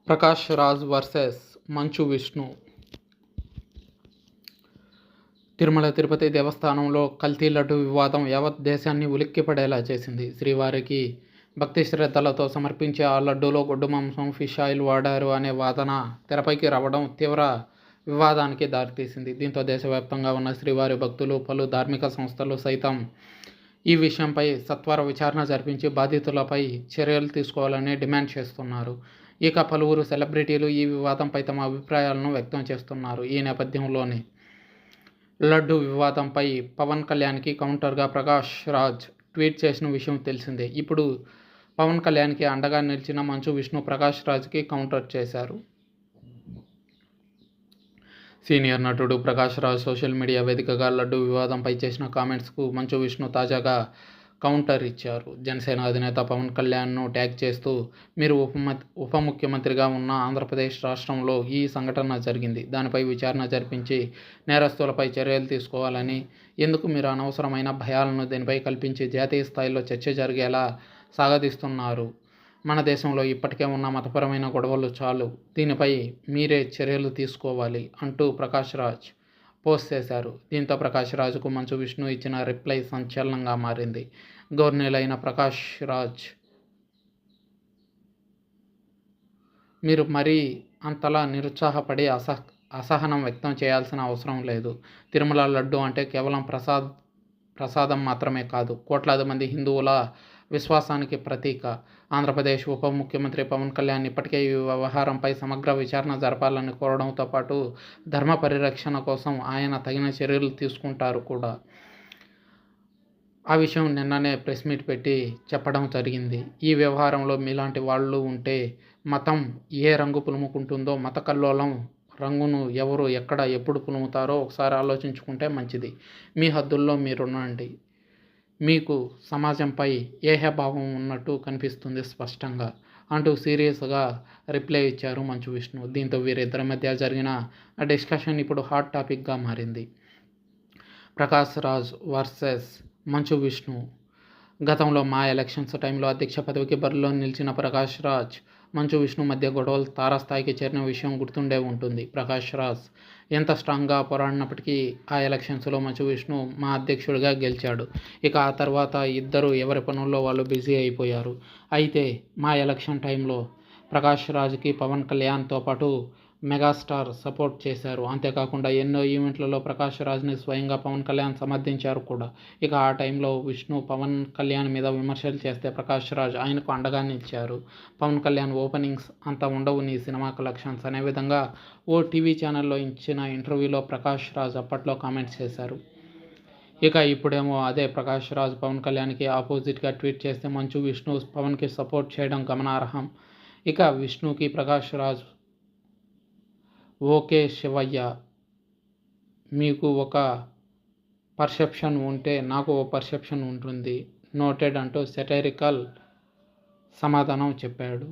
Prakash Raj versus Manchu Vishnu. Tirumala Tirupati దేవస్థానంలో కల్తీ లడ్డు వివాదం యావత్ దేశాన్ని ఉలిక్కిపడేలా చేసింది. శ్రీవారికి భక్తి శ్రద్ధలతో సమర్పించే ఆ లడ్డూలో గొడ్డు మాంసం, ఫిష్ ఆయిల్ వాడారు అనే వాదన తెరపైకి రావడం తీవ్ర వివాదానికి దారితీసింది. దీంతో దేశవ్యాప్తంగా ఉన్న శ్రీవారి భక్తులు, పలు ధార్మిక సంస్థలు సైతం ఈ విషయంపై సత్వర విచారణ జరిపించి బాధితులపై చర్యలు తీసుకోవాలని డిమాండ్ చేస్తున్నారు. ఇక పలువురు సెలబ్రిటీలు ఈ వివాదంపై తమ అభిప్రాయాలను వ్యక్తం చేస్తున్నారు. ఈ నేపథ్యంలోనే లడ్డు వివాదంపై పవన్ కళ్యాణ్కి కౌంటర్గా ప్రకాష్ రాజ్ ట్వీట్ చేసిన విషయం తెలిసిందే. ఇప్పుడు పవన్ కళ్యాణ్కి అండగా నిలిచిన మంచు విష్ణు ప్రకాష్ రాజ్కి కౌంటర్ చేశారు. సీనియర్ నటుడు ప్రకాష్ రాజ్ సోషల్ మీడియా వేదికగా లడ్డు వివాదంపై చేసిన కామెంట్స్కు మంచు విష్ణు తాజాగా కౌంటర్ ఇచ్చారు. జనసేన అధినేత పవన్ కళ్యాణ్ను ట్యాగ్ చేస్తూ, మీరు ఉప ముఖ్యమంత్రిగా ఉన్న ఆంధ్రప్రదేశ్ రాష్ట్రంలో ఈ సంఘటన జరిగింది. దానిపై విచారణ జరిపించి నేరస్తులపై చర్యలు తీసుకోవాలని, ఎందుకు మీరు అనవసరమైన భయాలను దీనిపై కల్పించి జాతీయ స్థాయిలో చర్చ జరిగేలా సాగదీస్తున్నారు? మన దేశంలో ఇప్పటికే ఉన్న మతపరమైన గొడవలు చాలు, దీనిపై మీరే చర్యలు తీసుకోవాలి అంటూ ప్రకాష్ రాజ్ పోస్ట్ చేశారు. దీంతో ప్రకాష్ రాజ్కు మంచు విష్ణు ఇచ్చిన రిప్లై సంచలనంగా మారింది. గవర్నీలైన ప్రకాష్ రాజ్, మీరు మరీ అంతలా నిరుత్సాహపడి అసహనం వ్యక్తం చేయాల్సిన అవసరం లేదు. తిరుమల లడ్డు అంటే కేవలం ప్రసాదం మాత్రమే కాదు, కోట్లాది మంది హిందువుల విశ్వాసానికి ప్రతీక. ఆంధ్రప్రదేశ్ ఉప ముఖ్యమంత్రి పవన్ కళ్యాణ్ ఇప్పటికే ఈ వ్యవహారంపై సమగ్ర విచారణ జరపాలని కోరడంతో పాటు ధర్మ పరిరక్షణ కోసం ఆయన తగిన చర్యలు తీసుకుంటారు కూడా. ఆ విషయం నిన్ననే ప్రెస్ మీట్ పెట్టి చెప్పడం జరిగింది. ఈ వ్యవహారంలో మీలాంటి వాళ్ళు ఉంటే మతం ఏ రంగు పులుముకుంటుందో, మత కల్లోలం రంగును ఎవరు ఎక్కడ ఎప్పుడు పులుముతారో ఒకసారి ఆలోచించుకుంటే మంచిది. మీ హద్దుల్లో మీరుండండి. మీకు సమాజంపై ఏహభావం ఉన్నట్టు కనిపిస్తుంది స్పష్టంగా అంటూ సీరియస్గా రిప్లై ఇచ్చారు మంచు విష్ణు. దీంతో వీరిద్దరి మధ్య జరిగిన డిస్కషన్ ఇప్పుడు హాట్ టాపిక్గా మారింది. ప్రకాష్ రాజ్ వర్సెస్ మంచు విష్ణు. గతంలో మా ఎలక్షన్స్ టైంలో అధ్యక్ష పదవికి బరిలో నిలిచిన ప్రకాష్ రాజ్, మంచు విష్ణు మధ్య గొడవలు తారాస్థాయికి చేరిన విషయం గుర్తుండే ఉంటుంది. ప్రకాష్ రాజ్ ఎంత స్ట్రాంగ్గా పోరాడినప్పటికీ ఆ ఎలక్షన్స్లో మంచు విష్ణు మా అధ్యక్షుడిగా గెలిచాడు. ఇక ఆ తర్వాత ఇద్దరు ఎవరి పనుల్లో వాళ్ళు బిజీ అయిపోయారు. అయితే మా ఎలక్షన్ టైంలో ప్రకాష్ రాజ్కి పవన్ కళ్యాణ్తో పాటు మెగాస్టార్ సపోర్ట్ చేశారు. అంతేకాకుండా ఎన్నో ఈవెంట్లలో ప్రకాష్ రాజ్ని స్వయంగా పవన్ కళ్యాణ్ సమర్థించారు కూడా. ఇక ఆ టైంలో విష్ణు పవన్ కళ్యాణ్ మీద విమర్శలు చేస్తే ప్రకాష్ రాజ్ ఆయనకు అండగా నిలిచారు. పవన్ కళ్యాణ్ ఓపెనింగ్స్ అంత ఉండవు నీ సినిమా కలెక్షన్స్ అనే విధంగా ఓ టీవీ ఛానల్లో ఇచ్చిన ఇంటర్వ్యూలో ప్రకాష్ రాజ్ అప్పట్లో కామెంట్స్ చేశారు. ఇక ఇప్పుడేమో అదే ప్రకాష్ రాజ్ పవన్ కళ్యాణ్కి ఆపోజిట్గా ట్వీట్ చేస్తే మంచు విష్ణు పవన్కి సపోర్ట్ చేయడం గమనార్హం. ఇక విష్ణుకి ప్రకాష్ రాజ్, ఓకే శివయ్య, మీకు ఒక పర్సెప్షన్ ఉంటే నాకు ఓ పర్సెప్షన్ ఉంటుంది, నోటెడ్ అంటూ సెటైరికల్ సమాధానం చెప్పాడు.